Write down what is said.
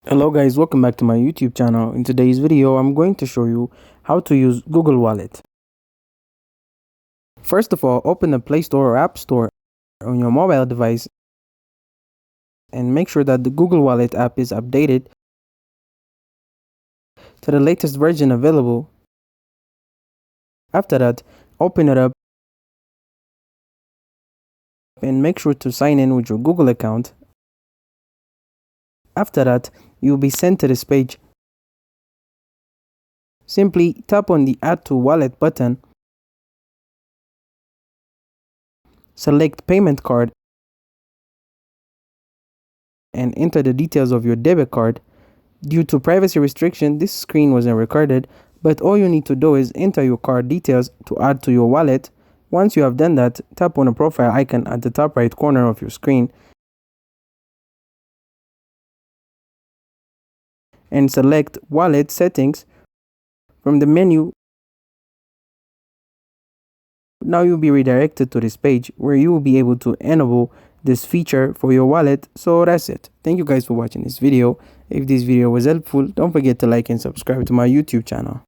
Hello guys, welcome back to my YouTube channel. In today's video, I'm going to show you how to use Google Wallet. First of all, open the Play Store or App Store on your mobile device and make sure that the Google Wallet app is updated to the latest version available. After that, open it up and make sure to sign in with your Google account. After that, you'll be sent to this page. Simply tap on the Add to Wallet button, select Payment Card, and enter the details of your debit card. Due to privacy restriction, this screen wasn't recorded, but all you need to do is enter your card details to add to your wallet. Once you have done that, tap on the profile icon at the top right corner of your screen and select Wallet Settings from the menu. Now you'll be redirected to this page where you will be able to enable this feature for your wallet. So that's it. Thank you guys for watching this video. If this video was helpful, don't forget to like and subscribe to my YouTube channel.